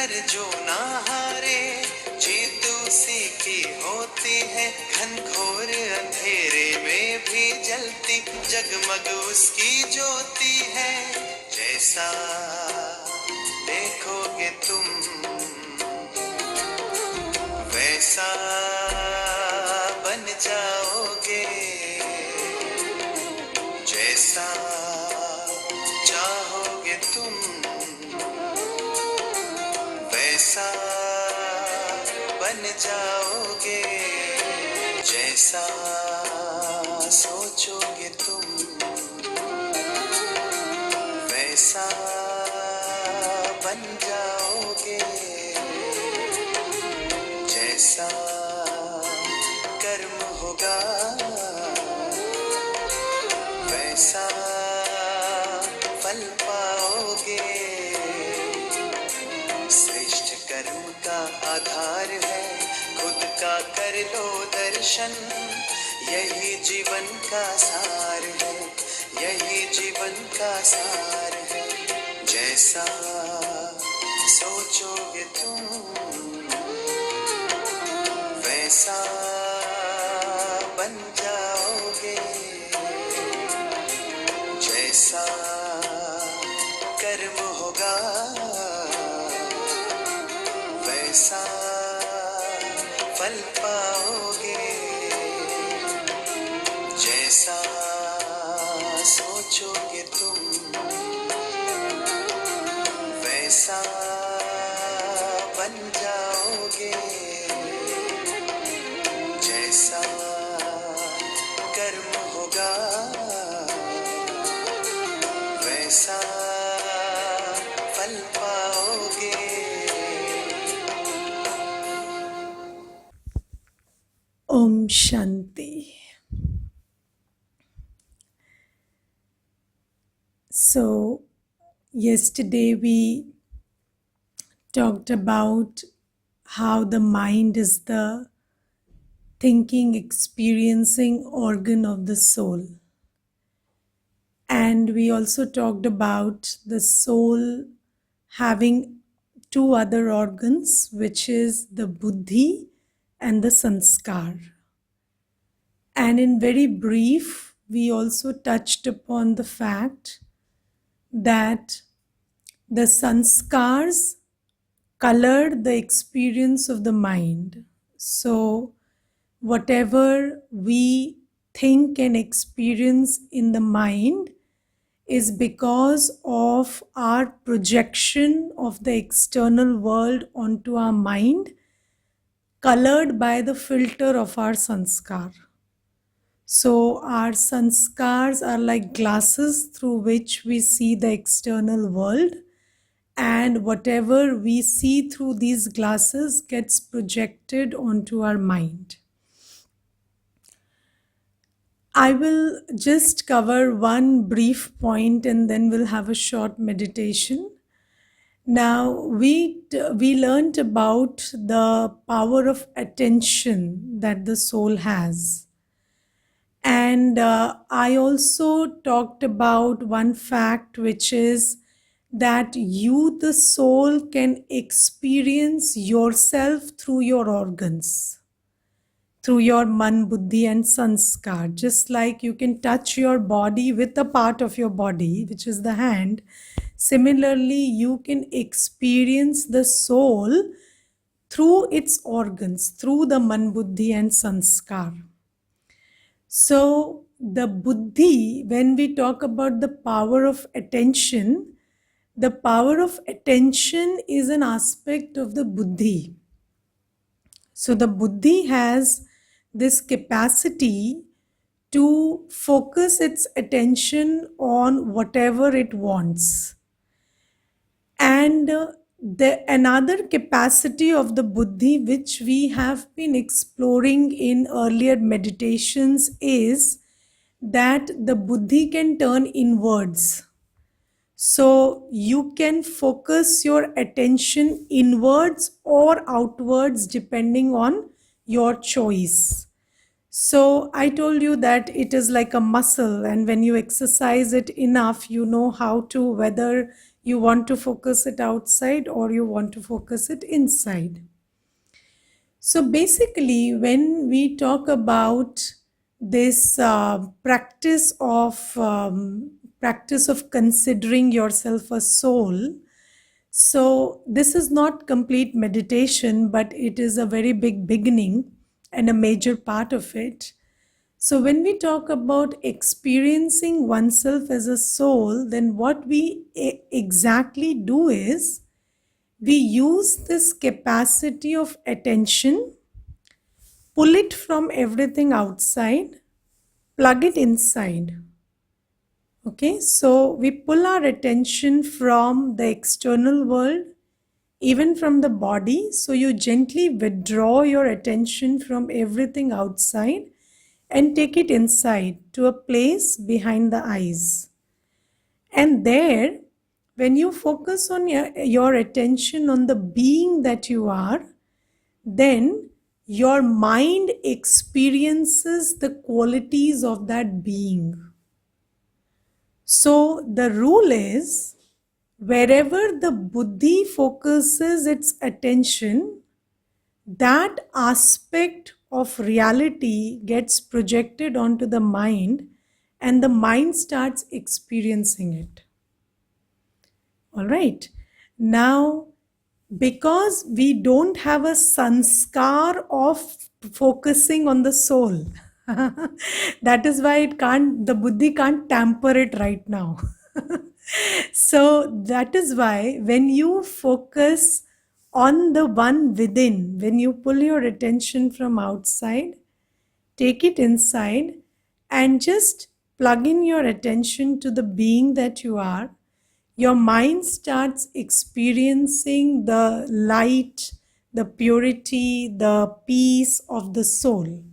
कर जो ना हारे, जीत उसी की होती है। घनघोर अंधेरे में भी जलती जगमग उसकी ज्योति है। जैसा देखोगे तुम वैसा बन जाओगे, जैसा चाहोगे तुम वैसा बन जाओगे, जैसा सोचोगे तुम वैसा बन जाओगे, जैसा कर्म होगा वैसा फल पाओगे। श्रेष्ठ कर्म का आधार है खुद का कर लो दर्शन, यही जीवन का सार है, यही जीवन का सार है। जैसा सोचोगे तुम वैसा बन जाओगे, जैसा कर्म होगा वैसा फल पाओगे। जैसा सोचोगे तुम वैसा बन जाओगे, जैसा कर्म होगा वैसा फल पाओगे। Om Shanti. So, yesterday we talked about how the mind is the thinking, experiencing organ of the soul. And we also talked about the soul having two other organs, which is the buddhi and the sanskar. And in very brief, we also touched upon the fact that the sanskars colored the experience of the mind. So, whatever we think and experience in the mind is because of our projection of the external world onto our mind, colored by the filter of our sanskar. So our sanskars are like glasses through which we see the external world, and whatever we see through these glasses gets projected onto our mind. I will just cover one brief point and then we'll have a short meditation. Now, we learned about the power of attention that the soul has. And I also talked about one fact, which is that you, the soul, can experience yourself through your organs, through your man, buddhi and sanskar. Just like you can touch your body with a part of your body, which is the hand, similarly, you can experience the soul through its organs, through the man, buddhi and sanskar. So the buddhi, when we talk about the power of attention, the power of attention is an aspect of the buddhi. So the buddhi has this capacity to focus its attention on whatever it wants. And another capacity of the buddhi, which we have been exploring in earlier meditations, is that the buddhi can turn inwards. So you can focus your attention inwards or outwards depending on your choice. So I told you that it is like a muscle, and when you exercise it enough, you know how to, whether You want to focus it outside or you want to focus it inside. So basically, when we talk about this practice of considering yourself a soul, so this is not complete meditation, but it is a very big beginning and a major part of it. So when we talk about experiencing oneself as a soul, then what we exactly do is we use this capacity of attention, pull it from everything outside, plug it inside. Okay, so we pull our attention from the external world, even from the body. So you gently withdraw your attention from everything outside and take it inside to a place behind the eyes. And there, when you focus on your attention on the being that you are, then your mind experiences the qualities of that being. So the rule is, wherever the buddhi focuses its attention, that aspect of reality gets projected onto the mind and the mind starts experiencing it. All right. Now, because we don't have a sanskar of focusing on the soul, that is why the buddhi can't tamper it right now. So that is why when you focus on the one within, when you pull your attention from outside, take it inside and just plug in your attention to the being that you are, your mind starts experiencing the light, the purity, the peace of the soul.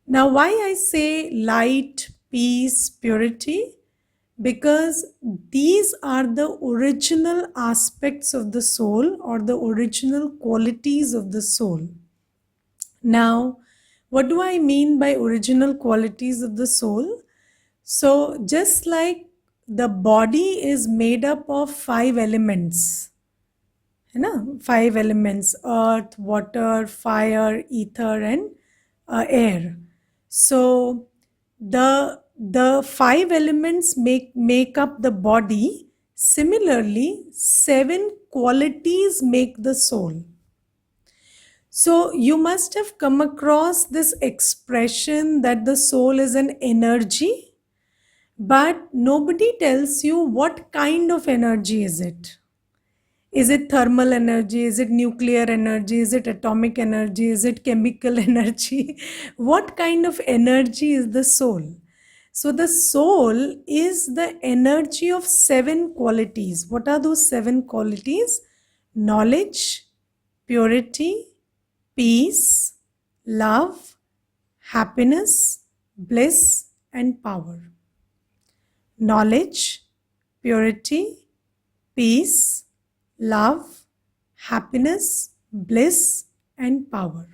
Now, why I say light, peace, purity? Because these are the original aspects of the soul or the original qualities of the soul. Now, what do I mean by original qualities of the soul? So, just like the body is made up of 5 elements, है ना, 5 elements: earth, water, fire, ether, and air. So the 5 elements make up the body. Similarly, 7 qualities make the soul. So you must have come across this expression that the soul is an energy, but nobody tells you what kind of energy is it. Is it thermal energy? Is it nuclear energy? Is it atomic energy? Is it chemical energy? What kind of energy is the soul? So the soul is the energy of 7 qualities. What are those 7 qualities? Knowledge, purity, peace, love, happiness, bliss, and power. Knowledge, purity, peace, love, happiness, bliss, and power.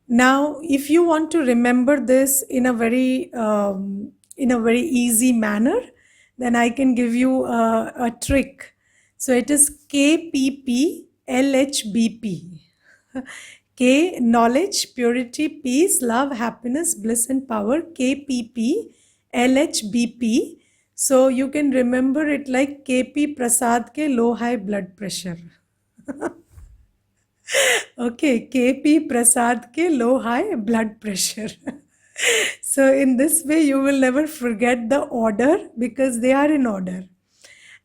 Now, if you want to remember this in a very easy manner, then I can give you a trick. So it is KPP LHBP. K, knowledge, purity, peace, love, happiness, bliss, and power. KPP LHBP. So you can remember it like KP Prasad ke low high blood pressure. Okay, KP Prasad ke low high blood pressure. So in this way you will never forget the order because they are in order,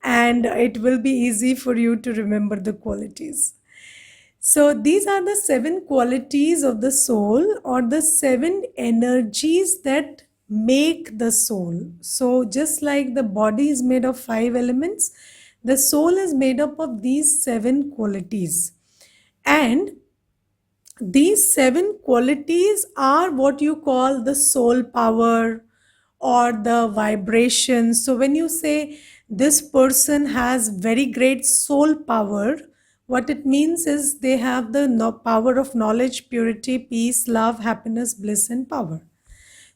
and it will be easy for you to remember the qualities. So these are the 7 qualities of the soul, or the 7 energies that make the soul. So just like the body is made of 5 elements, the soul is made up of these 7 qualities. And these 7 qualities are what you call the soul power or the vibration. So when you say this person has very great soul power, what it means is they have the power of knowledge, purity, peace, love, happiness, bliss, and power.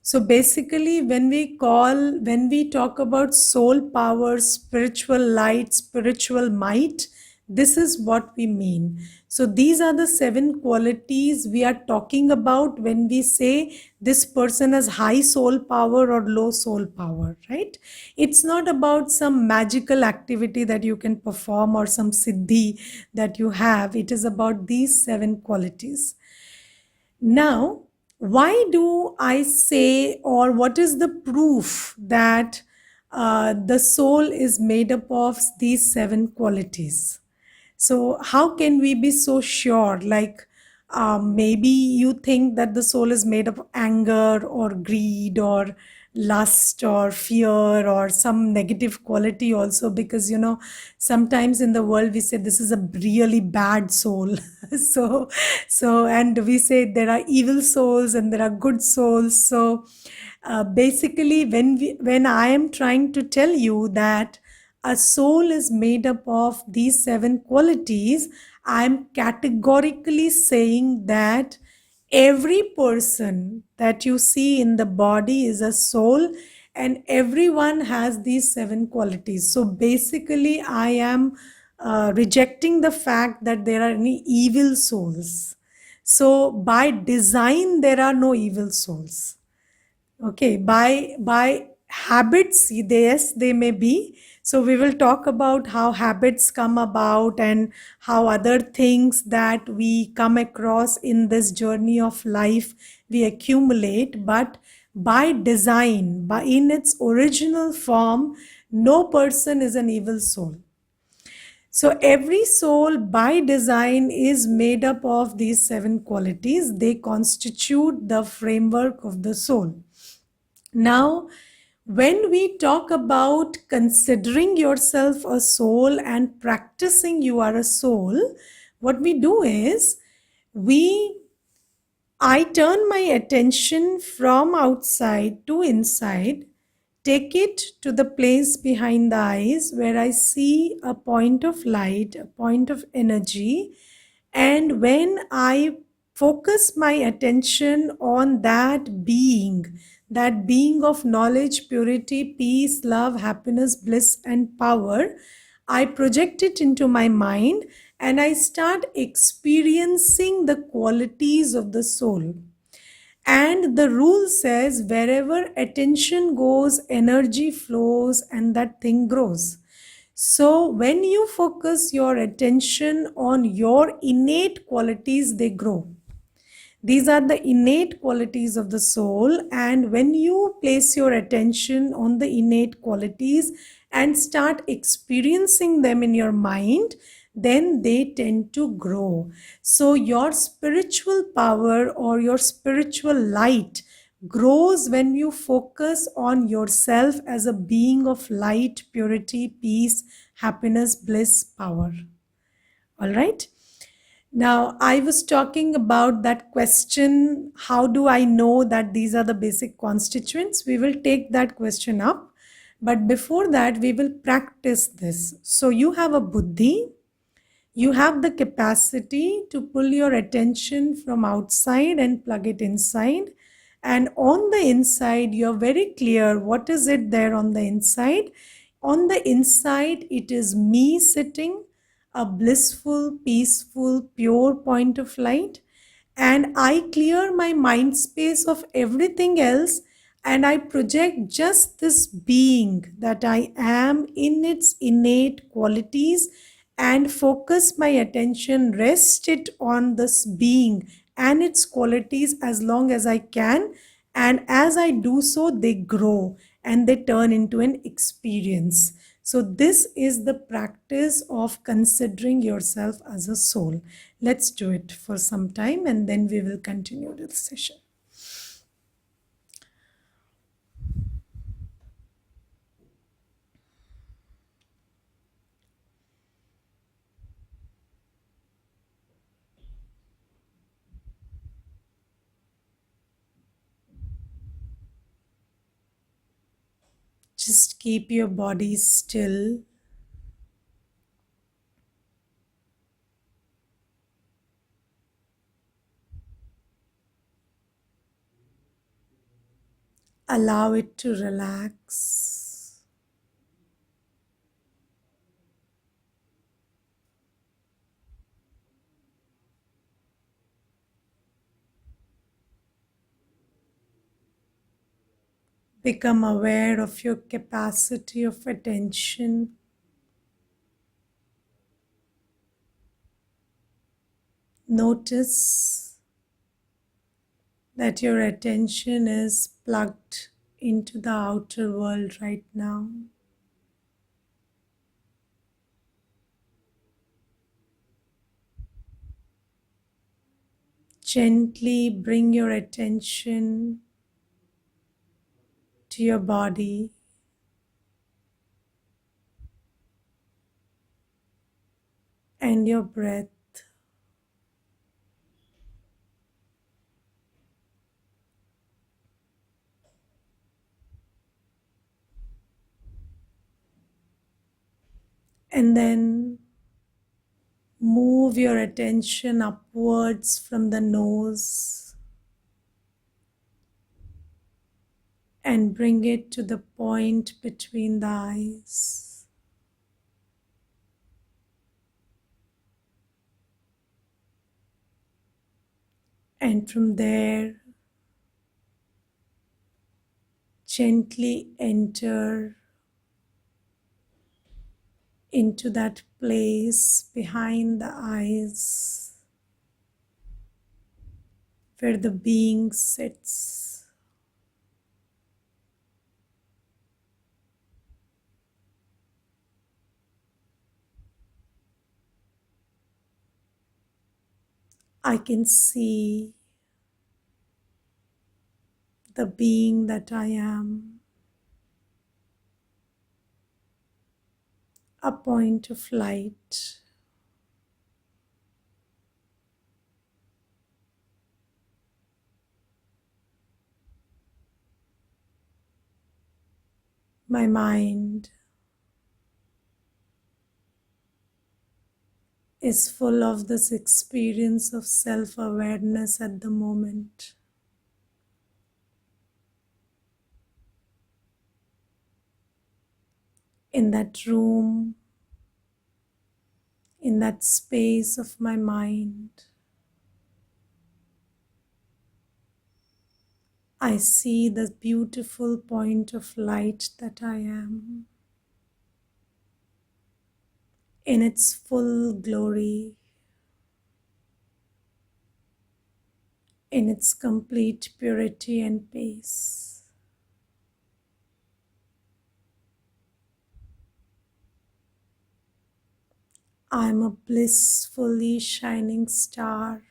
So basically, when we talk about soul power, spiritual light, spiritual might, this is what we mean. So these are the seven qualities we are talking about when we say this person has high soul power or low soul power, right? It's not about some magical activity that you can perform or some siddhi that you have. It is about these seven qualities. Now, why do I say, or what is the proof that the soul is made up of these seven qualities? So, how can we be so sure? Like, maybe you think that the soul is made of anger or greed or lust or fear or some negative quality also, because sometimes in the world we say this is a really bad soul. So and we say there are evil souls and there are good souls. So basically, when I am trying to tell you that a soul is made up of these seven qualities, I am categorically saying that every person that you see in the body is a soul, and everyone has these seven qualities. So basically, I am rejecting the fact that there are any evil souls. So by design, there are no evil souls. Okay, by habits, yes, they may be. So we will talk about how habits come about and how other things that we come across in this journey of life we accumulate. But by design, by in its original form, no person is an evil soul. So every soul by design is made up of these seven qualities. They constitute the framework of the soul. Now, when we talk about considering yourself a soul and practicing you are a soul, what we do is we I turn my attention from outside to inside, take it to the place behind the eyes where I see a point of light, a point of energy. And when I focus my attention on that being of knowledge, purity, peace, love, happiness, bliss, and power, I project it into my mind and I start experiencing the qualities of the soul. And the rule says wherever attention goes, energy flows and that thing grows. So when you focus your attention on your innate qualities, they grow. These are the innate qualities of the soul. And when you place your attention on the innate qualities and start experiencing them in your mind, then they tend to grow. So your spiritual power or your spiritual light grows when you focus on yourself as a being of light, purity, peace, happiness, bliss, power. All right. Now, I was talking about that question, how do I know that these are the basic constituents? We will take that question up. But before that, we will practice this. So you have a buddhi, you have the capacity to pull your attention from outside and plug it inside. And on the inside, you're very clear what is it there on the inside. On the inside, it is me sitting, a blissful, peaceful, pure point of light. And I clear my mind space of everything else and I project just this being that I am in its innate qualities and focus my attention, rest it on this being and its qualities as long as I can. And as I do so, they grow and they turn into an experience. So, this is the practice of considering yourself as a soul. Let's do it for some time and then we will continue the session. Just keep your body still. Allow it to relax. Become aware of your capacity of attention. Notice that your attention is plugged into the outer world right now. Gently bring your attention to your body and your breath. And then move your attention upwards from the nose and bring it to the point between the eyes. And from there, gently enter into that place behind the eyes where the being sits. I can see the being that I am, a point of light. My mind is full of this experience of self-awareness at the moment. In that room, in that space of my mind, I see the beautiful point of light that I am in its full glory, in its complete purity and peace. I am a blissfully shining star,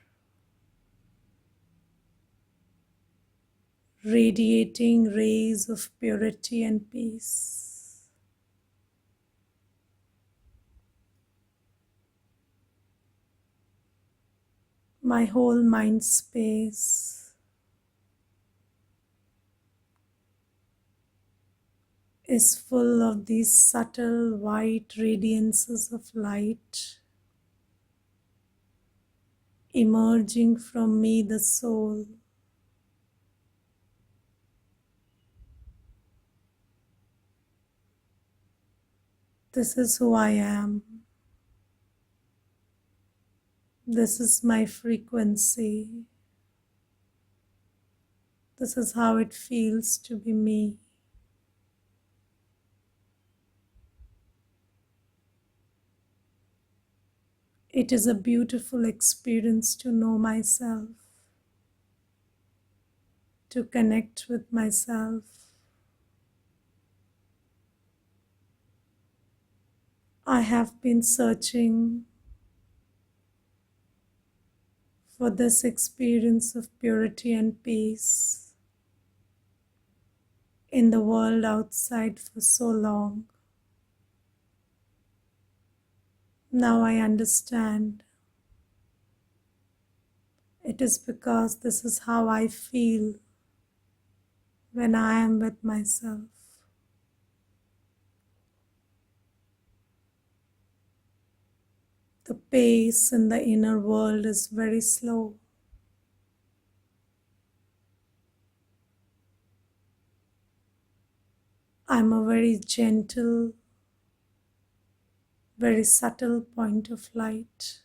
radiating rays of purity and peace. My whole mind space is full of these subtle white radiances of light emerging from me, the soul. This is who I am. This is my frequency. This is how it feels to be me. It is a beautiful experience to know myself, to connect with myself. I have been searching for this experience of purity and peace in the world outside for so long. Now I understand. It is because this is how I feel when I am with myself. The pace in the inner world is very slow. I'm a very gentle, very subtle point of light,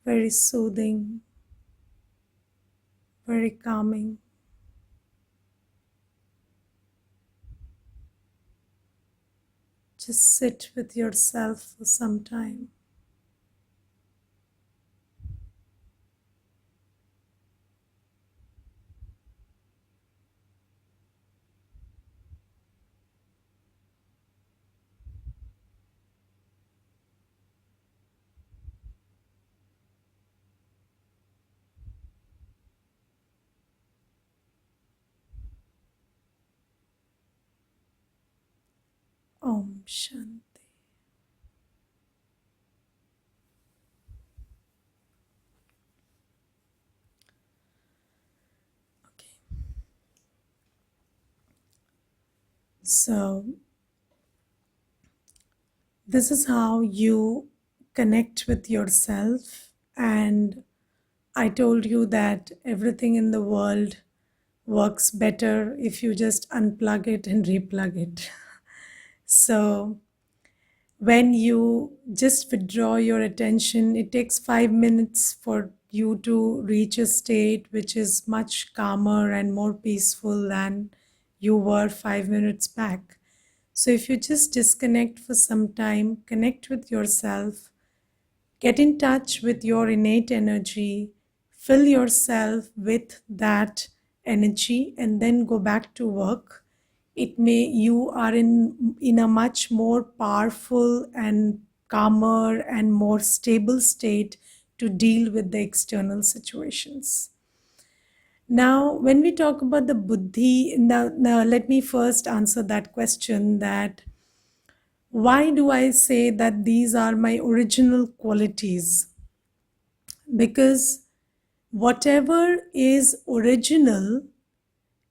very soothing, very calming. Just sit with yourself for some time. Om Shanti. Okay. So, this is how you connect with yourself. And I told you that everything in the world works better if you just unplug it and replug it. So, when you just withdraw your attention, it takes 5 minutes for you to reach a state which is much calmer and more peaceful than you were 5 minutes back. So, if you just disconnect for some time, connect with yourself, get in touch with your innate energy, fill yourself with that energy, and then go back to work. It may you are in a much more powerful and calmer and more stable state to deal with the external situations. Now, when we talk about the buddhi, now let me first answer that question, that why do I say that these are my original qualities? Because whatever is original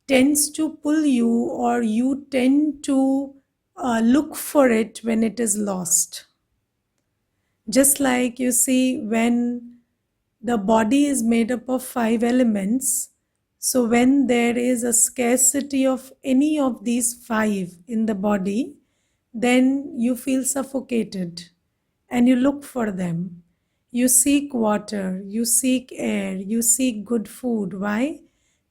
tends to pull you, or you tend to look for it when it is lost. Just like you see, when the body is made up of 5 elements, so when there is a scarcity of any of these 5 in the body, then you feel suffocated and you look for them. You seek water, you seek air, you seek good food. Why?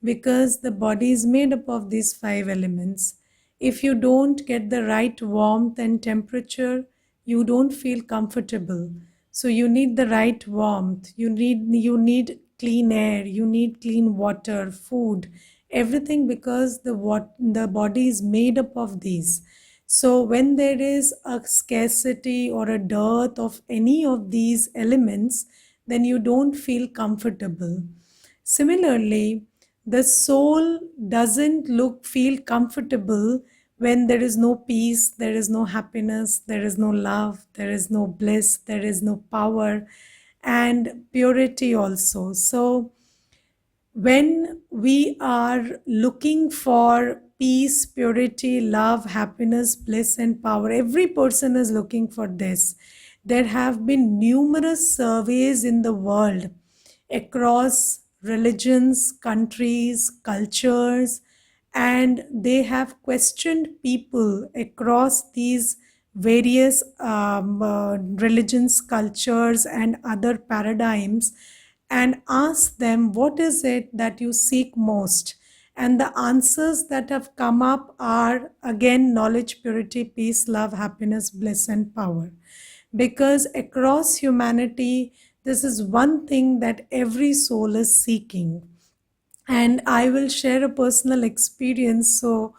Because the body is made up of these 5 elements. If you don't get the right warmth and temperature, you don't feel comfortable. So you need the right warmth, you need clean air, you need clean water, food, everything, because the body is made up of these. So when there is a scarcity or a dearth of any of these elements, then you don't feel comfortable. Similarly, the soul doesn't feel comfortable when there is no peace, there is no happiness, there is no love, there is no bliss, there is no power and purity also. So when we are looking for peace, purity, love, happiness, bliss, and power, every person is looking for this. There have been numerous surveys in the world across religions, countries, cultures, and they have questioned people across these various religions, cultures, and other paradigms, and ask them, what is it that you seek most? And the answers that have come up are again knowledge, purity, peace, love, happiness, bliss, and power. Because across humanity, this is one thing that every soul is seeking. And I will share a personal experience. So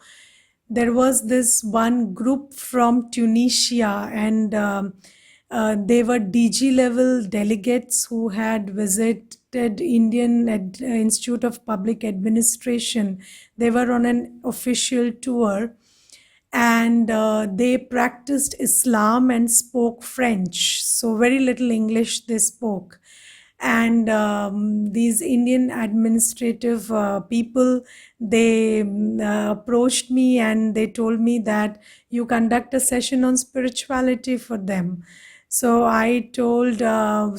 there was this one group from Tunisia, and they were DG level delegates who had visited Indian Institute of Public Administration. They were on an official tour, and they practiced Islam and spoke French. So very little English they spoke. And these Indian administrative people, they approached me and they told me that you conduct a session on spirituality for them. So I told,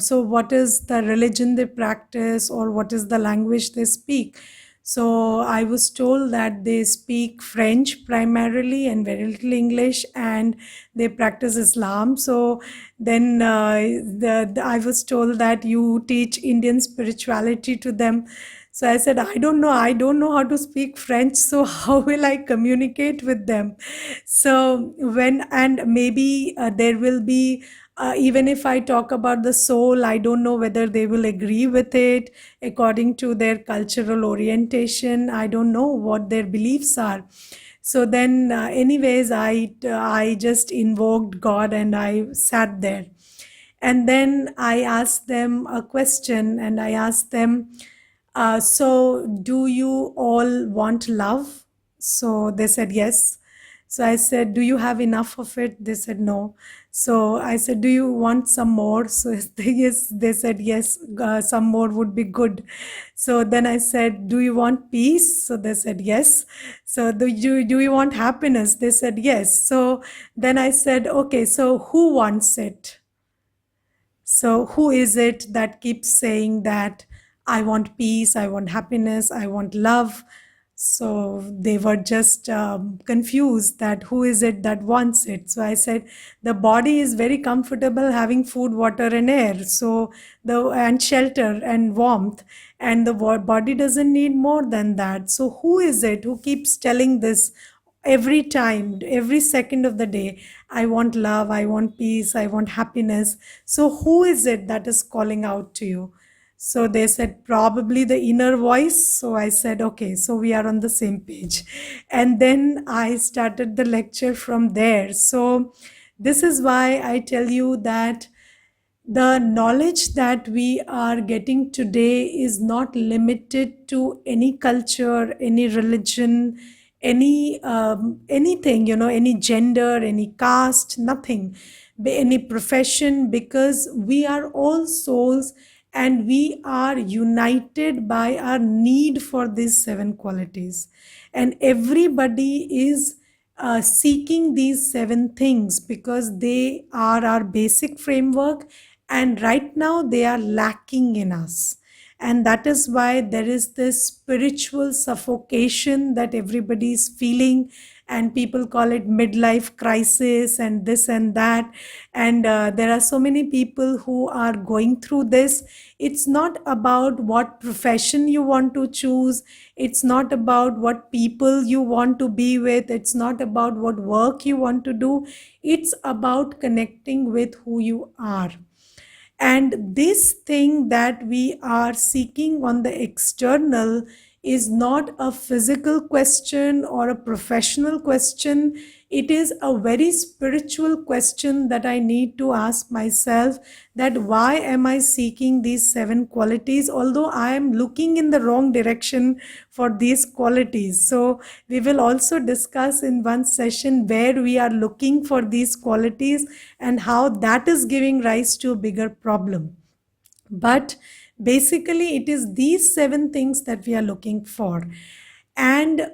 so what is the religion they practice, or what is the language they speak? So I was told that they speak French primarily and very little English, and they practice Islam. So then I was told that you teach Indian spirituality to them. So I said, I don't know. I don't know how to speak French. So how will I communicate with them? So and maybe there will be, even if I talk about the soul, I don't know whether they will agree with it according to their cultural orientation. I don't know what their beliefs are. So then, anyways, I just invoked God and I sat there. And then I asked them a question, and I asked them, so do you all want love? So they said yes. So I said, do you have enough of it? They said no. So I said, do you want some more? So yes, they said yes, some more would be good. So then I said, do you want peace? So they said yes. So do you want happiness? They said yes. So then I said, okay, so who wants it? So, who is it that keeps saying that I want peace, I want happiness, I want love? So, they were just confused that who is it that wants it. So, I said, the body is very comfortable having food, water, and air. So, and shelter and warmth, and the body doesn't need more than that. So, who is it who keeps telling this? Every time, every second of the day, I want love, I want peace, I want happiness. So who is it that is calling out to you? So they said, probably the inner voice. So I said, okay, so we are on the same page. And then I started the lecture from there. So this is why I tell you that the knowledge that we are getting today is not limited to any culture, any religion, anything, any gender, any caste, nothing, any profession, because we are all souls and we are united by our need for these seven qualities. And everybody is seeking these seven things because they are our basic framework, and right now they are lacking in us. And that is why there is this spiritual suffocation that everybody is feeling, and people call it midlife crisis and this and that. And there are so many people who are going through this. It's not about what profession you want to choose, it's not about what people you want to be with, it's not about what work you want to do, it's about connecting with who you are. And this thing that we are seeking on the external is not a physical question or a professional question. It is a very spiritual question that I need to ask myself, that why am I seeking these seven qualities, although I am looking in the wrong direction for these qualities. So we will also discuss in one session where we are looking for these qualities and how that is giving rise to a bigger problem. But basically, it is these seven things that we are looking for. And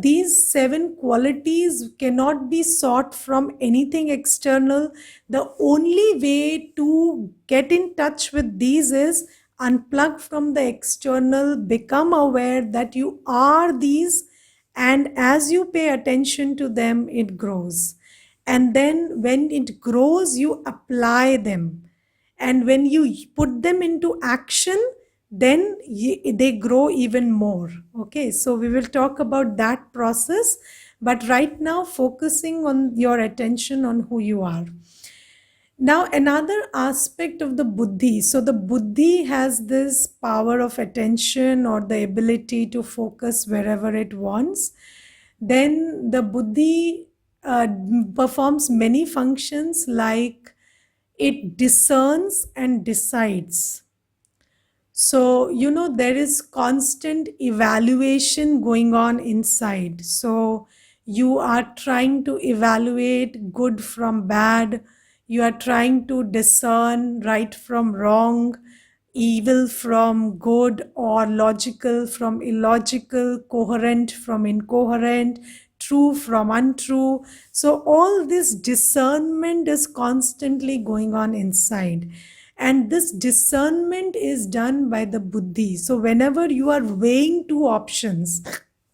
these seven qualities cannot be sought from anything external. The only way to get in touch with these is unplug from the external, become aware that you are these, and as you pay attention to them, it grows. And then when it grows, you apply them, and when you put them into action, then they grow even more. Okay, so we will talk about that process, but right now focusing on your attention on who you are. Now, another aspect of the buddhi. So, the buddhi has this power of attention or the ability to focus wherever it wants. Then, the buddhi uh, performs many functions, like it discerns and decides. So, there is constant evaluation going on inside. So, you are trying to evaluate good from bad, you are trying to discern right from wrong, evil from good, or logical from illogical, coherent from incoherent, true from untrue. So, all this discernment is constantly going on inside. And this discernment is done by the buddhi. So whenever you are weighing two options,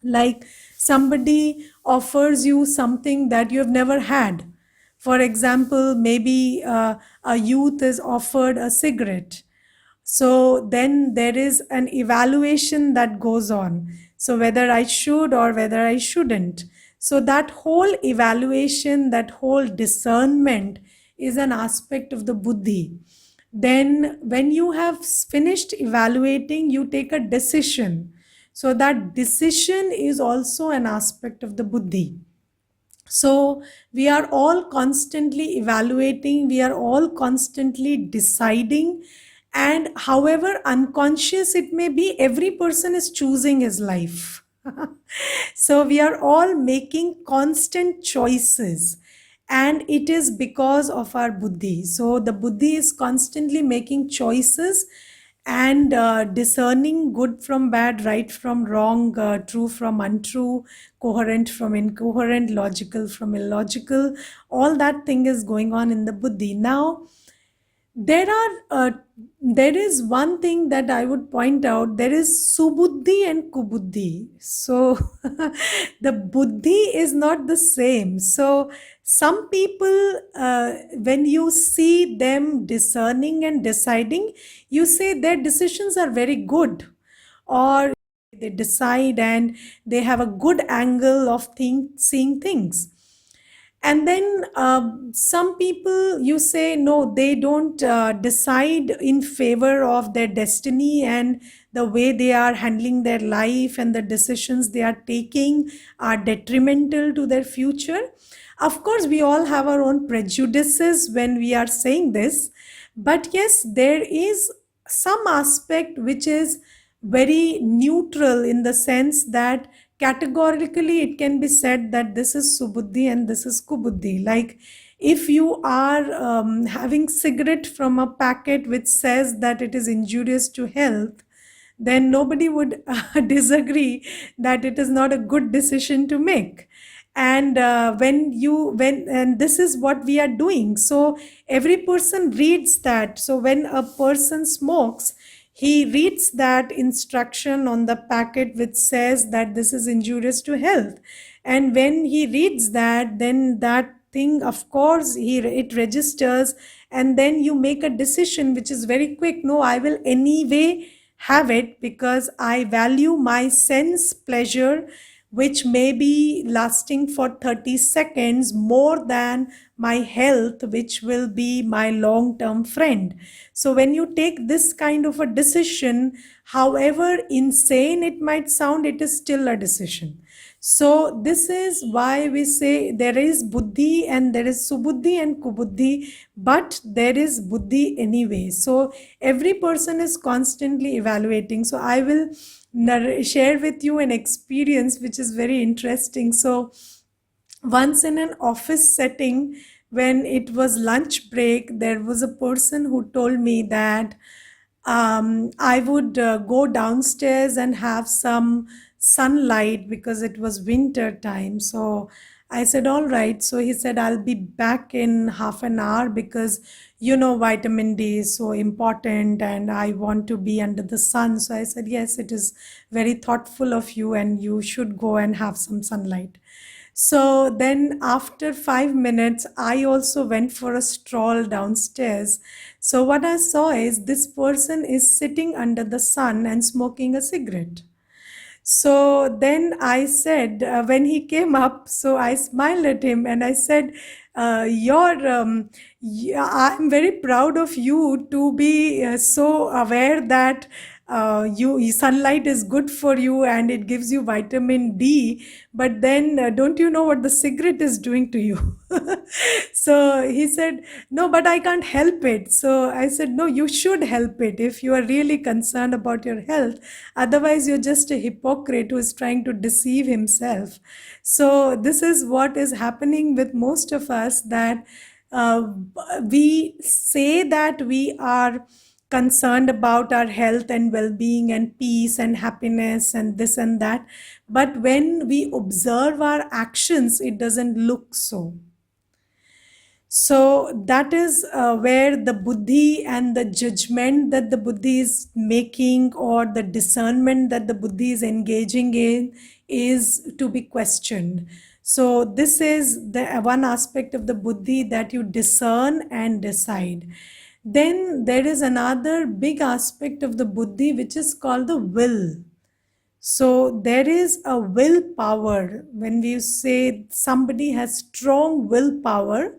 like somebody offers you something that you have never had. For example, maybe a youth is offered a cigarette, so then there is an evaluation that goes on. So whether I should or whether I shouldn't. So that whole evaluation, that whole discernment is an aspect of the buddhi. Then when you have finished evaluating, you take a decision. So that decision is also an aspect of the buddhi. So we are all constantly evaluating, we are all constantly deciding, and however unconscious it may be, every person is choosing his life. So we are all making constant choices, and it is because of our buddhi. So the buddhi is constantly making choices and discerning good from bad, right from wrong, true from untrue, coherent from incoherent, logical from illogical. All that thing is going on in the buddhi. Now, there are there is one thing that I would point out. There is subuddhi and kubuddhi. So the buddhi is not the same. So some people, when you see them discerning and deciding, you say their decisions are very good, or they decide and they have a good angle of seeing things. And then some people, you say, no, they don't decide in favor of their destiny, and the way they are handling their life and the decisions they are taking are detrimental to their future. Of course, we all have our own prejudices when we are saying this, but yes, there is some aspect which is very neutral, in the sense that categorically it can be said that this is subuddhi and this is kubuddhi. Like, if you are having cigarette from a packet which says that it is injurious to health, then nobody would disagree that it is not a good decision to make. And when and this is what we are doing. So every person reads that. So when a person smokes, he reads that instruction on the packet which says that this is injurious to health. And when he reads that, then that thing, of course, it registers, and then you make a decision which is very quick. No, I will anyway have it, because I value my sense pleasure, which may be lasting for 30 seconds, more than my health, which will be my long term friend. So, when you take this kind of a decision, however insane it might sound, it is still a decision. So this is why we say there is buddhi and there is subuddhi and kubuddhi, but there is buddhi anyway. So every person is constantly evaluating. So I will share with you an experience which is very interesting. So once in an office setting, when it was lunch break, there was a person who told me that I would go downstairs and have some sunlight because it was winter time. So I said, all right. So he said, I'll be back in half an hour, because vitamin D is so important and I want to be under the sun. So I said, yes, it is very thoughtful of you, and you should go and have some sunlight. So then, after 5 minutes, I also went for a stroll downstairs. So, what I saw is this person is sitting under the sun and smoking a cigarette. So then I said, when he came up, so I smiled at him and I said, yeah, I'm very proud of you to be so aware that sunlight is good for you and it gives you vitamin D. But then, don't you know what the cigarette is doing to you? So he said, no, but I can't help it. So I said, no, you should help it if you are really concerned about your health. Otherwise, you're just a hypocrite who is trying to deceive himself. So this is what is happening with most of us, that uh, we say that we are concerned about our health and well-being and peace and happiness and this and that, but when we observe our actions, it doesn't look so. So that is where the buddhi and the judgment that the buddhi is making, or the discernment that the buddhi is engaging in, is to be questioned. So this is the one aspect of the buddhi, that you discern and decide. Then there is another big aspect of the buddhi which is called the will. So there is a willpower. When we say somebody has strong willpower,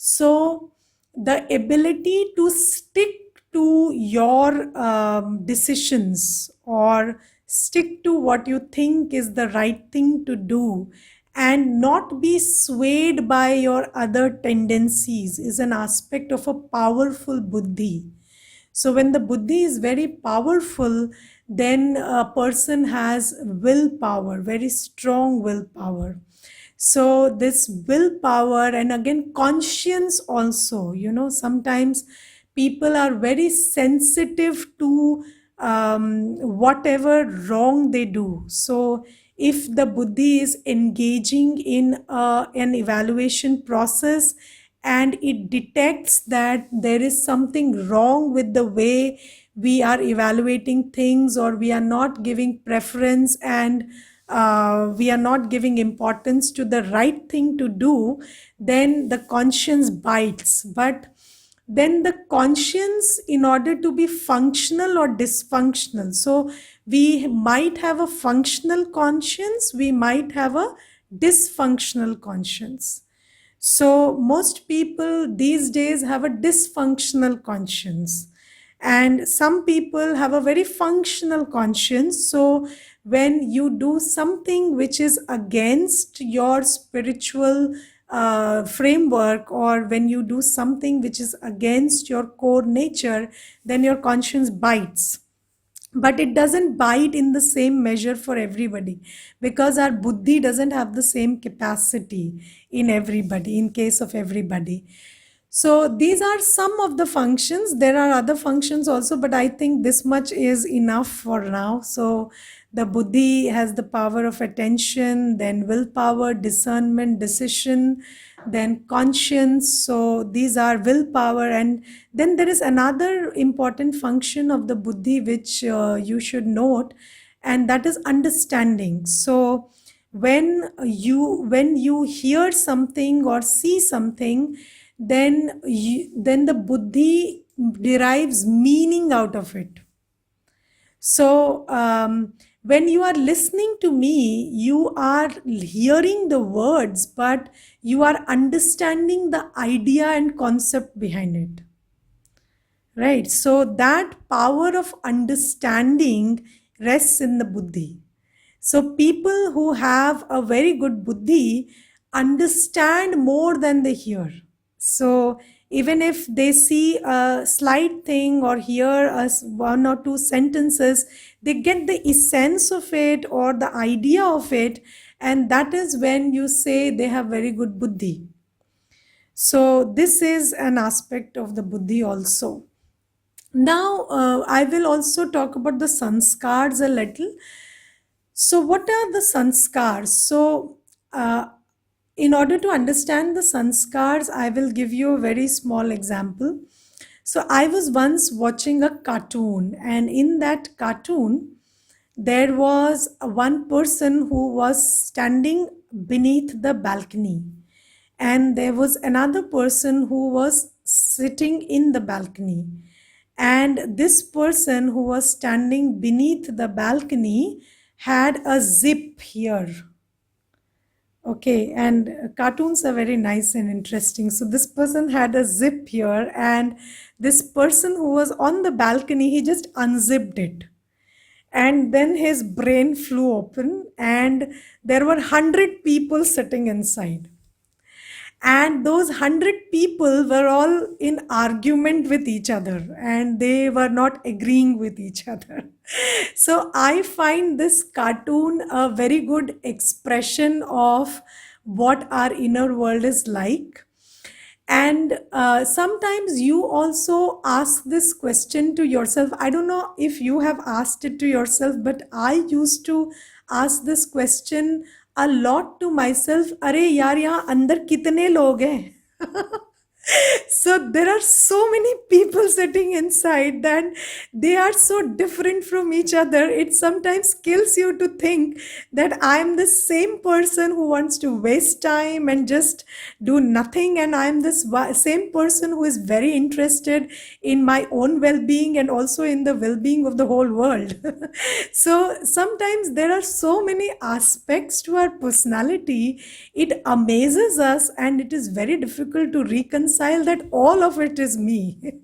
so the ability to stick to your decisions, or stick to what you think is the right thing to do, and not be swayed by your other tendencies, is an aspect of a powerful buddhi. So when the buddhi is very powerful, then a person has willpower, very strong willpower. So this willpower, and again conscience also, sometimes people are very sensitive to whatever wrong they do. So if the buddhi is engaging in an evaluation process, and it detects that there is something wrong with the way we are evaluating things, or we are not giving preference, and we are not giving importance to the right thing to do, then the conscience bites. But then the conscience, in order to be functional or dysfunctional, so we might have a functional conscience, we might have a dysfunctional conscience. So most people these days have a dysfunctional conscience, and some people have a very functional conscience. So when you do something which is against your spiritual framework, or when you do something which is against your core nature, then your conscience bites. But it doesn't bite in the same measure for everybody, because our buddhi doesn't have the same capacity in everybody, in case of everybody. So these are some of the functions. There are other functions also, but I think this much is enough for now. So the buddhi has the power of attention, then willpower, discernment, decision, then conscience. So these are willpower. And then there is another important function of the buddhi which you should note, and that is understanding. So when you hear something or see something, then the buddhi derives meaning out of it. So when you are listening to me, you are hearing the words, but you are understanding the idea and concept behind it. Right. So that power of understanding rests in the buddhi. So people who have a very good buddhi understand more than they hear. So even if they see a slight thing or hear one or two sentences, they get the essence of it or the idea of it. And that is when you say they have very good buddhi. So this is an aspect of the buddhi also. Now, I will also talk about the sanskars a little. So, what are the sanskars? So, in order to understand the sanskars, I will give you a very small example. So, I was once watching a cartoon, and in that cartoon, there was one person who was standing beneath the balcony, and there was another person who was sitting in the balcony. And this person who was standing beneath the balcony had a zip here. Okay, and cartoons are very nice and interesting. So this person had a zip here, and this person who was on the balcony, he just unzipped it. And then his brain flew open, and there were 100 people sitting inside. And those 100 people were all in argument with each other, and they were not agreeing with each other. So I find this cartoon a very good expression of what our inner world is like. And sometimes you also ask this question to yourself. I don't know if you have asked it to yourself, but I used to ask this question a lot to myself. अरे यार यहाँ अंदर कितने लोग हैं So there are so many people sitting inside that they are so different from each other. It sometimes kills you to think that I'm the same person who wants to waste time and just do nothing, and I'm this same person who is very interested in my own well-being and also in the well-being of the whole world. So sometimes there are so many aspects to our personality, it amazes us, and it is very difficult to reconcile that all of it is me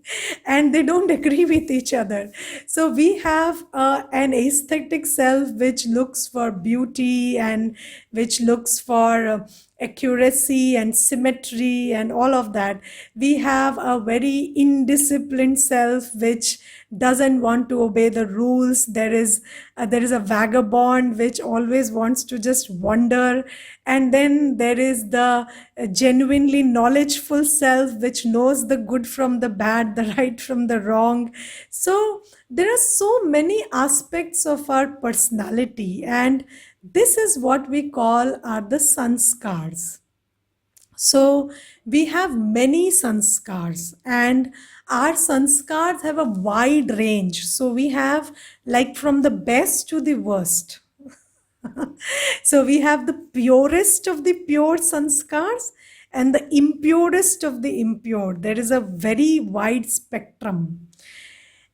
and they don't agree with each other. So we have an aesthetic self which looks for beauty and which looks for accuracy and symmetry and all of that. We have a very indisciplined self which doesn't want to obey the rules. There is a vagabond which always wants to just wander, and then there is the genuinely knowledgeful self which knows the good from the bad, the right from the wrong. So there are so many aspects of our personality, and this is what we call are the sanskars. So we have many sanskars, and our sanskars have a wide range. So we have like from the best to the worst. So we have the purest of the pure sanskars and the impurest of the impure. There is a very wide spectrum.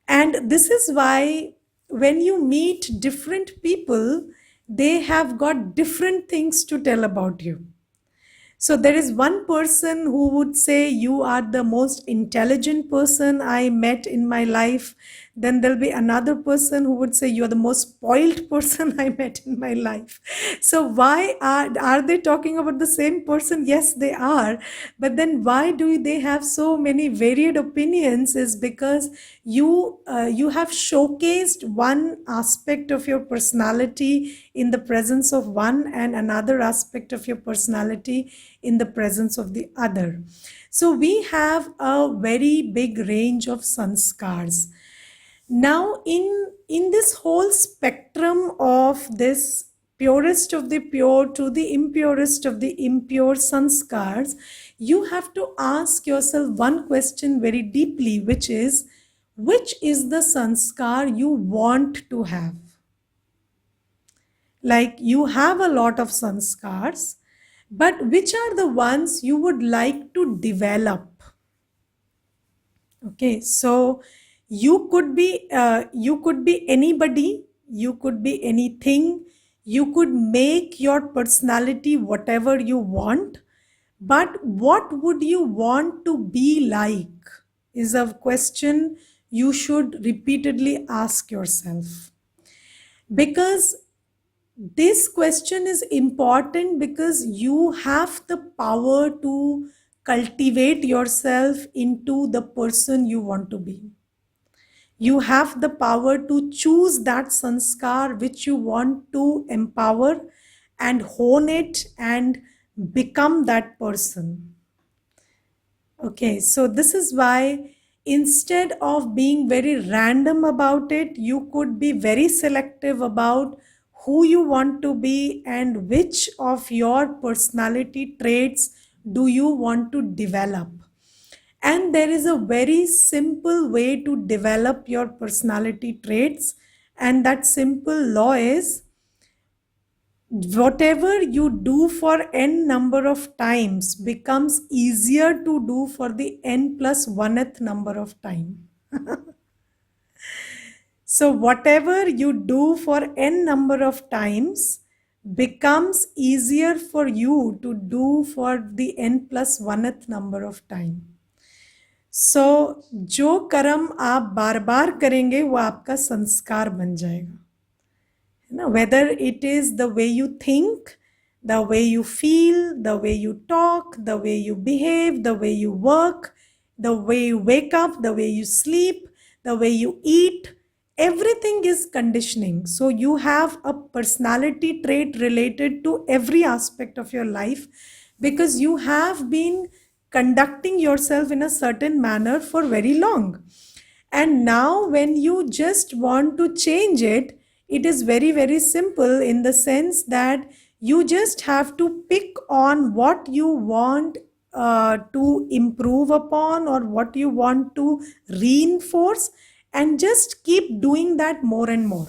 And this is why when you meet different people, they have got different things to tell about you. So there is one person who would say you are the most intelligent person I met in my life. Then there'll be another person who would say you are the most spoiled person I met in my life. So why are they talking about the same person? Yes, they are. But then why do they have so many varied opinions? Is because you have showcased one aspect of your personality in the presence of one, and another aspect of your personality in the presence of the other. So we have a very big range of sanskars. Now in this whole spectrum of this purest of the pure to the impurest of the impure sanskars, you have to ask yourself one question very deeply, which is the sanskar you want to have? Like, you have a lot of sanskars, but which are the ones you would like to develop? Okay, so you could be anybody, you could be anything, you could make your personality whatever you want, but what would you want to be like is a question you should repeatedly ask yourself. Because this question is important, because you have the power to cultivate yourself into the person you want to be. You have the power to choose that sanskar which you want to empower and hone it and become that person. Okay, so this is why instead of being very random about it, you could be very selective about who you want to be and which of your personality traits do you want to develop. And there is a very simple way to develop your personality traits, and that simple law is whatever you do for n number of times becomes easier to do for the n plus 1th number of time. So whatever you do for n number of times becomes easier for you to do for the n plus 1th number of time. So जो कर्म आप बार बार करेंगे वो आपका संस्कार बन जाएगा. Whether it is the way you think, the way you feel, the way you talk, the way you behave, the way you work, the way you wake up, the way you sleep, the way you eat, everything is conditioning. So you have a personality trait related to every aspect of your life, because you have been conducting yourself in a certain manner for very long. And now when you just want to change it, it is very, very simple, in the sense that you just have to pick on what you want to improve upon or what you want to reinforce, and just keep doing that more and more.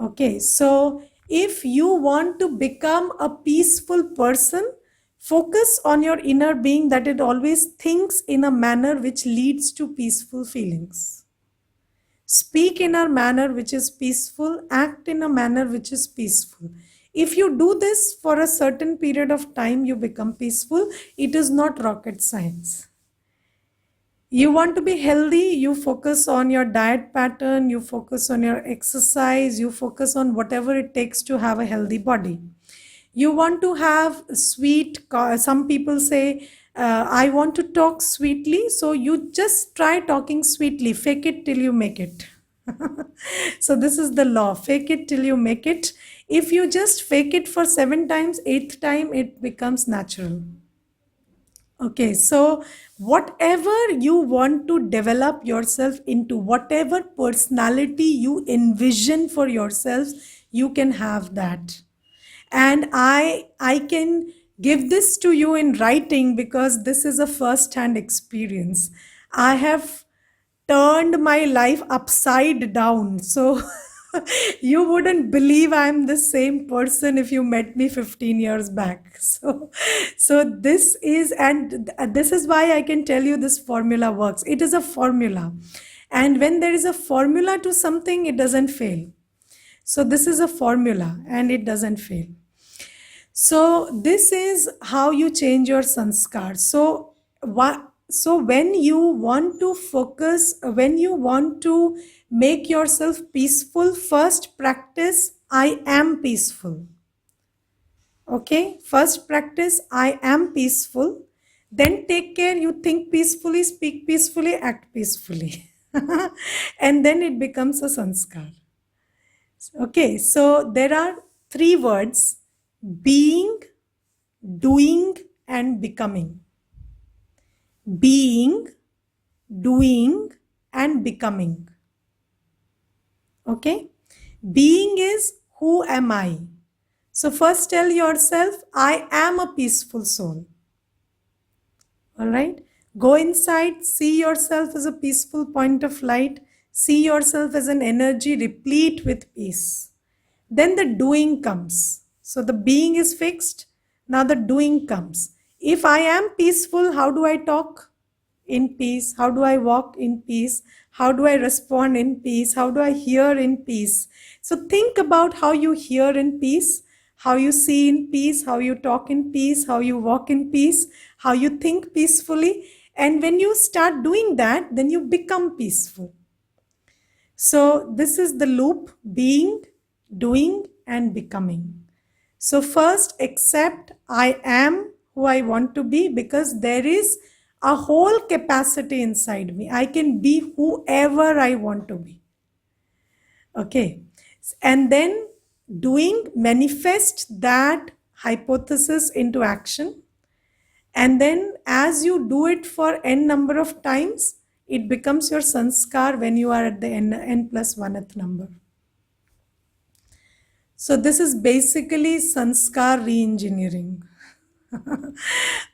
Okay, so if you want to become a peaceful person, focus on your inner being, that it always thinks in a manner which leads to peaceful feelings. Speak in a manner which is peaceful, act in a manner which is peaceful. If you do this for a certain period of time, you become peaceful. It is not rocket science. You want to be healthy, you focus on your diet pattern, you focus on your exercise, you focus on whatever it takes to have a healthy body. You want to have sweet, some people say, I want to talk sweetly, so you just try talking sweetly, fake it till you make it. So this is the law, fake it till you make it. If you just fake it for 7 times, 8th time it becomes natural. Okay, so whatever you want to develop yourself into, whatever personality you envision for yourself, you can have that. And I can give this to you in writing because this is a first hand experience. I have turned my life upside down. So you wouldn't believe I'm the same person if you met me 15 years back. So this is, and this is why I can tell you this formula works. It is a formula. And when there is a formula to something, it doesn't fail. So this is a formula and it doesn't fail. So this is how you change your sanskar. So when you want to focus, when you want to make yourself peaceful, first practice I am peaceful. Okay, first practice I am peaceful. Then take care, you think peacefully, speak peacefully, act peacefully. And then it becomes a sanskar. Okay, so there are 3 words: being, doing, and becoming. Being, doing, and becoming. Okay, being is who am I? So first tell yourself, I am a peaceful soul. All right, go inside, see yourself as a peaceful point of light, see yourself as an energy replete with peace. Then the doing comes. So the being is fixed. Now the doing comes. If I am peaceful, how do I talk? In peace. How do I walk? In peace. How do I respond? In peace. How do I hear? In peace. So think about how you hear in peace, how you see in peace, how you talk in peace, how you walk in peace, how you think peacefully. And when you start doing that, then you become peaceful. So this is the loop: being, doing, and becoming. So first accept I am who I want to be, because there is a whole capacity inside me. I can be whoever I want to be. Okay. And then doing, manifest that hypothesis into action. And then as you do it for n number of times, it becomes your sanskar when you are at the n plus 1th number. So this is basically sanskar re-engineering.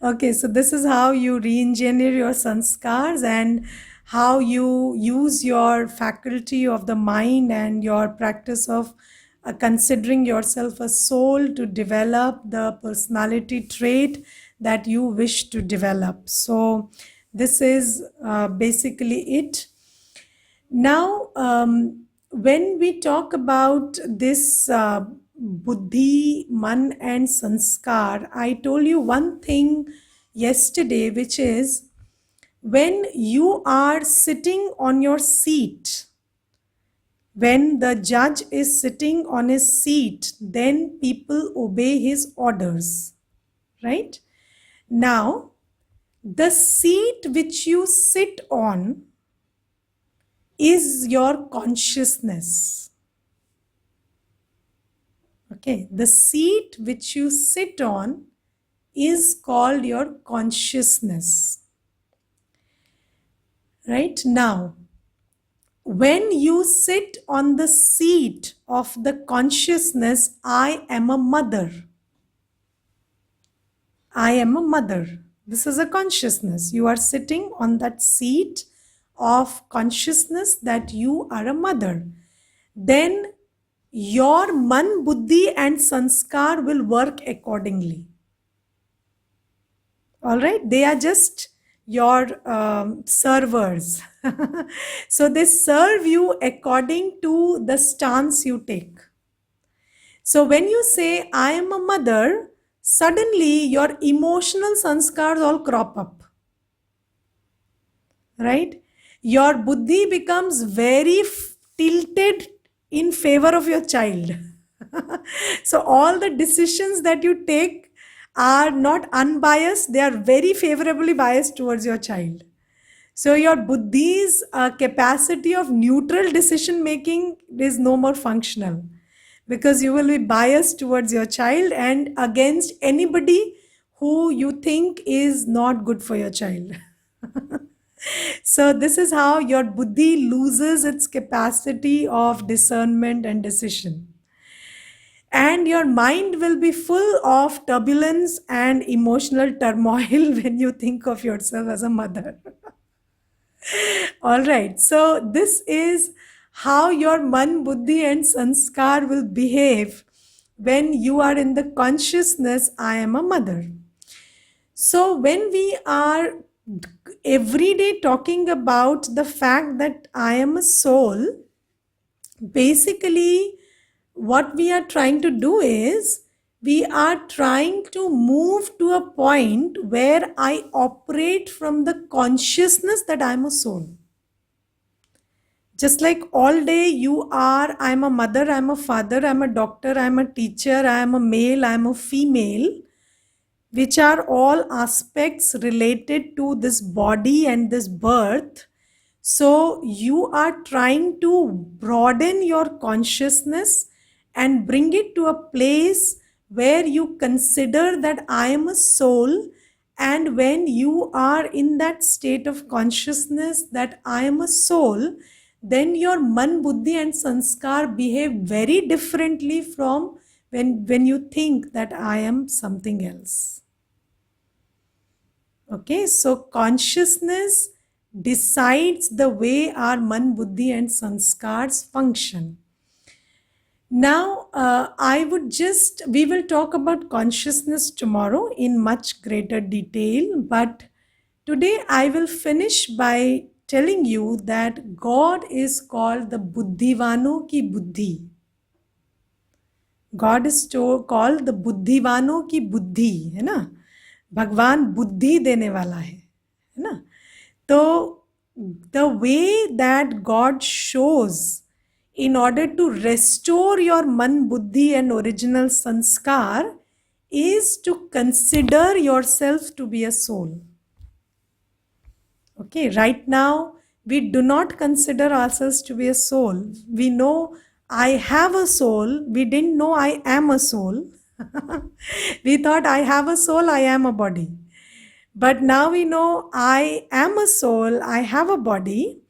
Okay, so this is how you re-engineer your sanskars and how you use your faculty of the mind and your practice of considering yourself a soul to develop the personality trait that you wish to develop. So this is basically it. Now, when we talk about this buddhi, man, and sanskar, I told you one thing yesterday, which is when you are sitting on your seat, when the judge is sitting on his seat, then people obey his orders, right? Now, the seat which you sit on is your consciousness. Okay, the seat which you sit on is called your consciousness. Right now, when you sit on the seat of the consciousness, I am a mother. I am a mother. This is a consciousness. You are sitting on that seat of consciousness that you are a mother. Then your man, buddhi, and sanskar will work accordingly. All right, they are just your servers. So they serve you according to the stance you take. So when you say, I am a mother, suddenly your emotional sanskars all crop up, right? Your buddhi becomes very tilted in favor of your child. So all the decisions that you take are not unbiased, they are very favorably biased towards your child. So your buddhi's capacity of neutral decision making is no more functional, because you will be biased towards your child and against anybody who you think is not good for your child. So this is how your buddhi loses its capacity of discernment and decision. And your mind will be full of turbulence and emotional turmoil when you think of yourself as a mother. All right. So this is how your man, buddhi, and sanskar will behave when you are in the consciousness, I am a mother. So when we are every day talking about the fact that I am a soul, basically what we are trying to do is we are trying to move to a point where I operate from the consciousness that I'm a soul. Just like all day you are, I'm a mother, I'm a father, I'm a doctor, I'm a teacher, I'm a male, I'm a female, which are all aspects related to this body and this birth. So you are trying to broaden your consciousness and bring it to a place where you consider that I am a soul. And when you are in that state of consciousness that I am a soul, then your man, buddhi, and sanskar behave very differently from when you think that I am something else. Okay, so consciousness decides the way our man, buddhi, and sanskars function. Now, we will talk about consciousness tomorrow in much greater detail, but today I will finish by telling you that God is called the Buddhivano ki Buddhi. God is called the बुद्धिवानों की बुद्धि, है ना? भगवान बुद्धि देने वाला है ना? तो the way that God shows in order to restore your man, buddhi, and original sanskar is to consider yourself to be a soul. Okay, right now we do not consider ourselves to be a soul. We know I have a soul. We didn't know I am a soul. We thought I have a soul, I am a body. But now we know I am a soul, I have a body.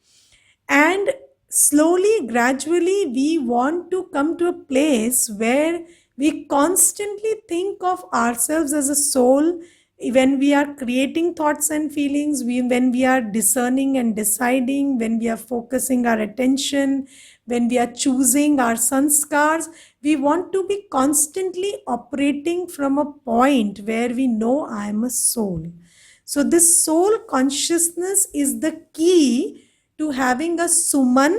And slowly, gradually, we want to come to a place where we constantly think of ourselves as a soul when we are creating thoughts and feelings, when we are discerning and deciding, when we are focusing our attention, when we are choosing our sanskars. We want to be constantly operating from a point where we know I am a soul. So this soul consciousness is the key to having a suman,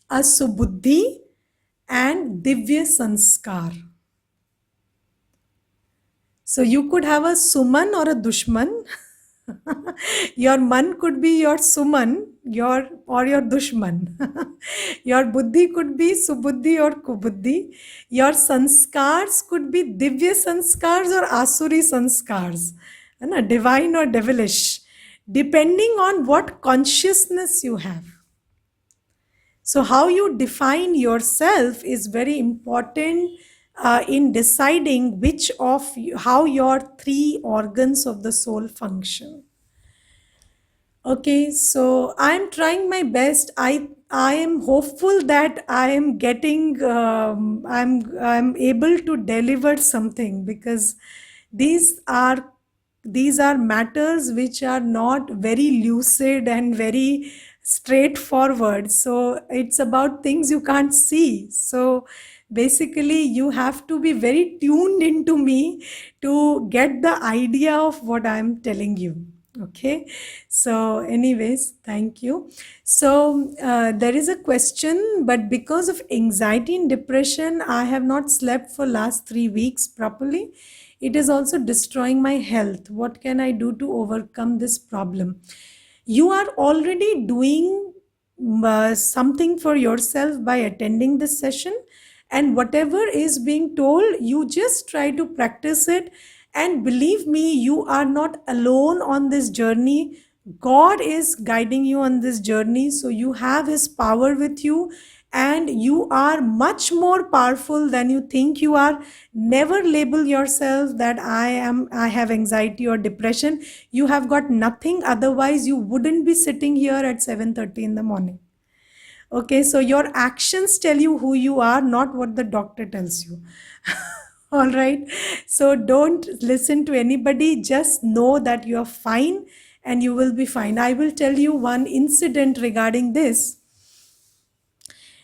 a subuddhi, and divya sanskar. So you could have a suman or a dushman. Your man could be your suman, your dushman. Your buddhi could be subuddhi or kubuddhi. Your sanskars could be divya sanskars or asuri sanskars, divine or devilish, depending on what consciousness you have. So how you define yourself is very important in deciding how your three organs of the soul function. Okay, so I'm trying my best. I am hopeful that I am getting I'm able to deliver something, because these are these are matters which are not very lucid and very straightforward. So it's about things you can't see. So basically you have to be very tuned into me to get the idea of what I'm telling you. Okay, so anyways, thank you. So there is a question, but because of anxiety and depression I have not slept for last 3 weeks properly. It is also destroying my health. What can I do to overcome this problem? You are already doing something for yourself by attending this session, and whatever is being told, you just try to practice it. And believe me, you are not alone on this journey. God is guiding you on this journey, so you have His power with you, and you are much more powerful than you think you are. Never label yourself that I have anxiety or depression. You have got nothing, otherwise you wouldn't be sitting here at 7:30 in the morning. Okay, so your actions tell you who you are, not what the doctor tells you. All right, so don't listen to anybody, just know that you are fine and you will be fine. I will tell you one incident regarding this.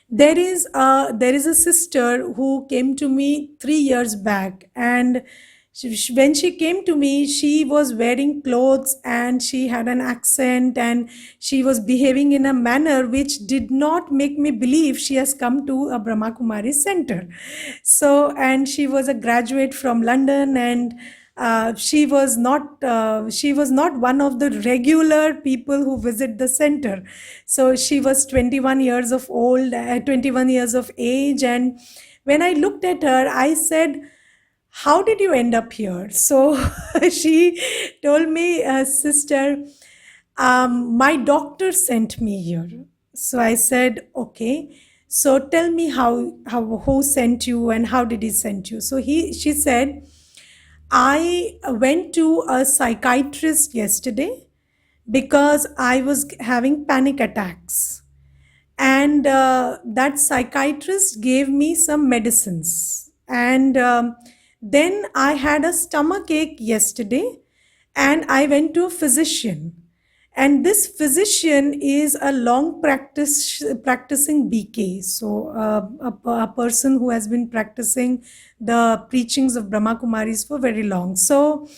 There is a sister who came to me 3 years back, and when she came to me, she was wearing clothes and she had an accent, and she was behaving in a manner which did not make me believe she has come to a Brahma Kumari center. So, and she was a graduate from London, and she was not one of the regular people who visit the center. So she was 21 years of age, and when I looked at her, I said, how did you end up here? So she told me, sister, my doctor sent me here. So I said, okay. So tell me how who sent you and how did he send you? So she said, I went to a psychiatrist yesterday because I was having panic attacks. And that psychiatrist gave me some medicines. And then I had a stomach ache yesterday, and I went to a physician. And this physician is a long practicing BK, so a person who has been practicing the preachings of Brahma Kumaris for very long. So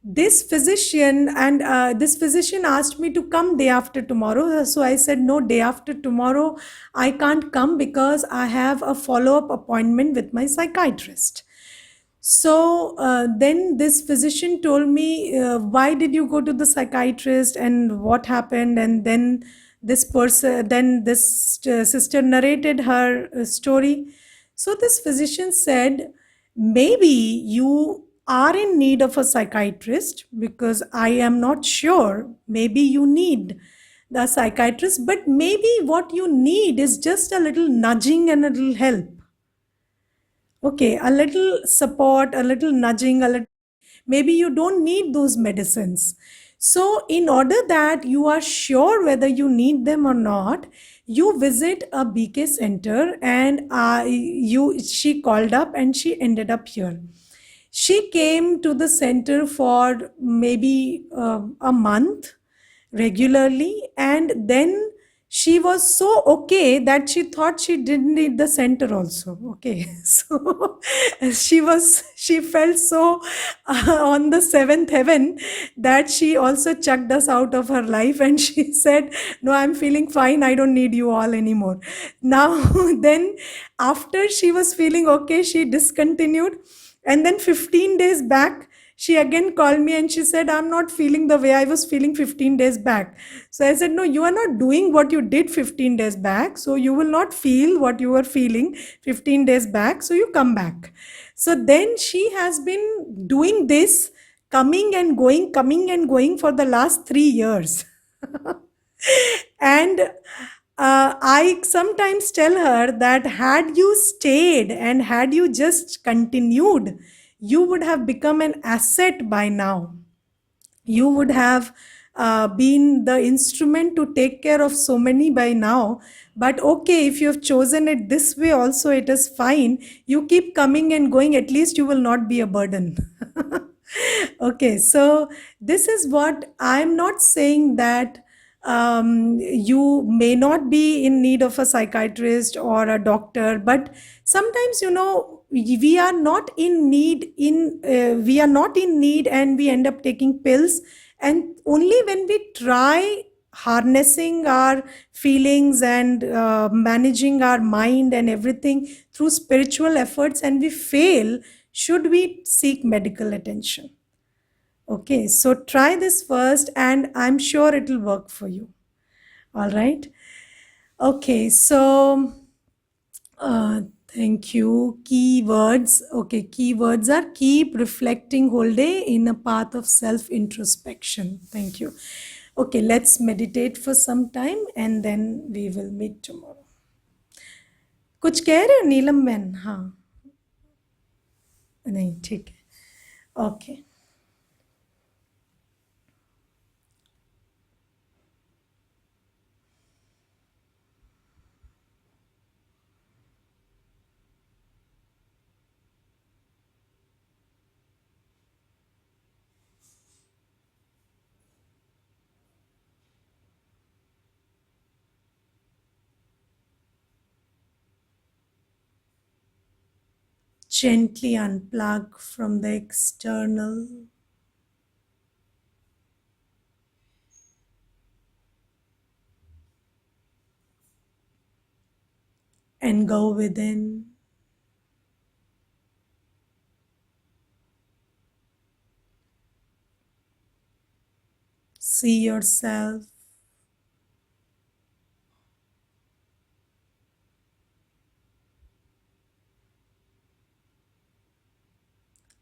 this physician asked me to come day after tomorrow. So I said, no, day after tomorrow I can't come because I have a follow-up appointment with my psychiatrist. So then this physician told me, why did you go to the psychiatrist and what happened? And then this sister narrated her story. So this physician said, maybe you are in need of a psychiatrist, because I am not sure. Maybe you need the psychiatrist, but maybe what you need is just a little nudging and a little help. Okay, a little support, a little nudging, a little, maybe you don't need those medicines. So, in order that you are sure whether you need them or not, you visit a BK center, and she called up and she ended up here. She came to the center for maybe a month regularly, and then she was so okay that she thought she didn't need the center also. Okay, so she felt so on the seventh heaven that she also chucked us out of her life, and she said, no, I'm feeling fine, I don't need you all anymore now. Then after she was feeling okay, she discontinued, and then 15 days back, she again called me and she said, I'm not feeling the way I was feeling 15 days back. So I said, no, you are not doing what you did 15 days back. So you will not feel what you were feeling 15 days back. So you come back. So then she has been doing this, coming and going for the last 3 years. And I sometimes tell her that had you stayed and had you just continued, you would have become an asset by now. You would have been the instrument to take care of so many by now. But okay, if you have chosen it this way, also it is fine. You keep coming and going, at least you will not be a burden. Okay, so this is what I'm not saying that you may not be in need of a psychiatrist or a doctor, but sometimes, we are not in need we are not in need, and we end up taking pills. And only when we try harnessing our feelings and managing our mind and everything through spiritual efforts and we fail, should we seek medical attention. Okay, so try this first, and I'm sure it'll work for you. All right. Okay, so thank you. Keywords. Okay, keywords are keep reflecting whole day in a path of self introspection. Thank you. Okay, let's meditate for some time and then we will meet tomorrow. कुछ कह रहे हो नीलम बहन? हाँ, नहीं, ठीक है. Okay. Gently unplug from the external and go within. See yourself.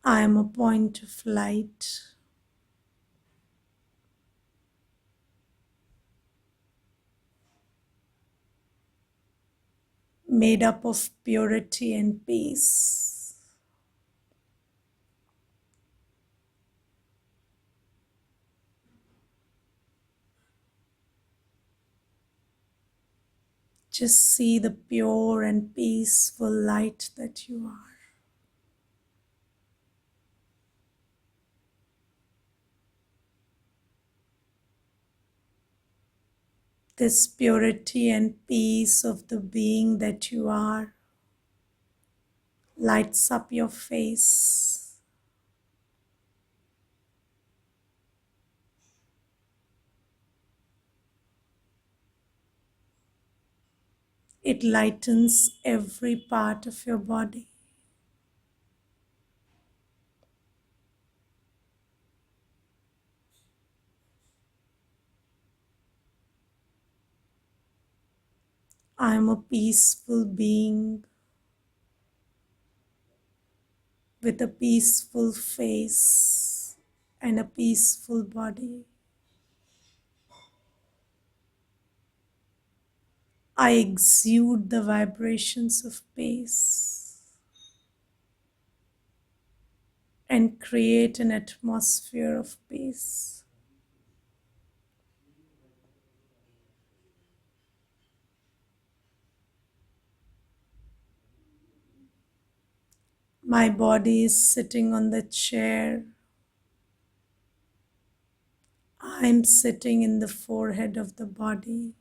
I am a point of light, made up of purity and peace. Just see the pure and peaceful light that you are. This purity and peace of the being that you are lights up your face. It lightens every part of your body. I am a peaceful being with a peaceful face and a peaceful body. I exude the vibrations of peace and create an atmosphere of peace. My body is sitting on the chair. I'm sitting in the forehead of the body.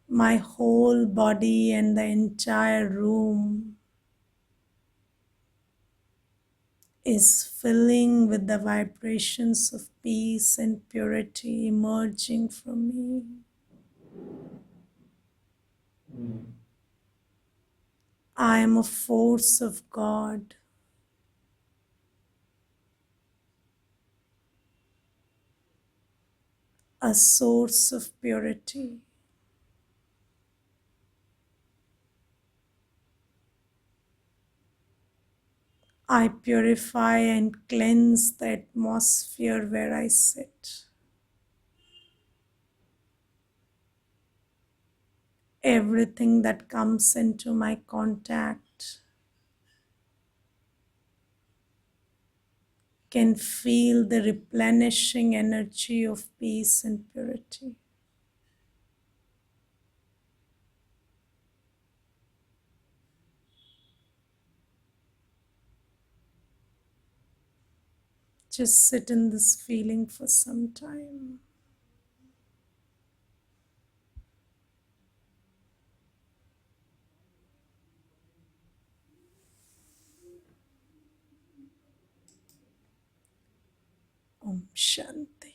My whole body and the entire room is filling with the vibrations of peace and purity emerging from me. I am a force of God, a source of purity. I purify and cleanse the atmosphere where I sit. Everything that comes into my contact can feel the replenishing energy of peace and purity. Just sit in this feeling for some time. Om Shanti.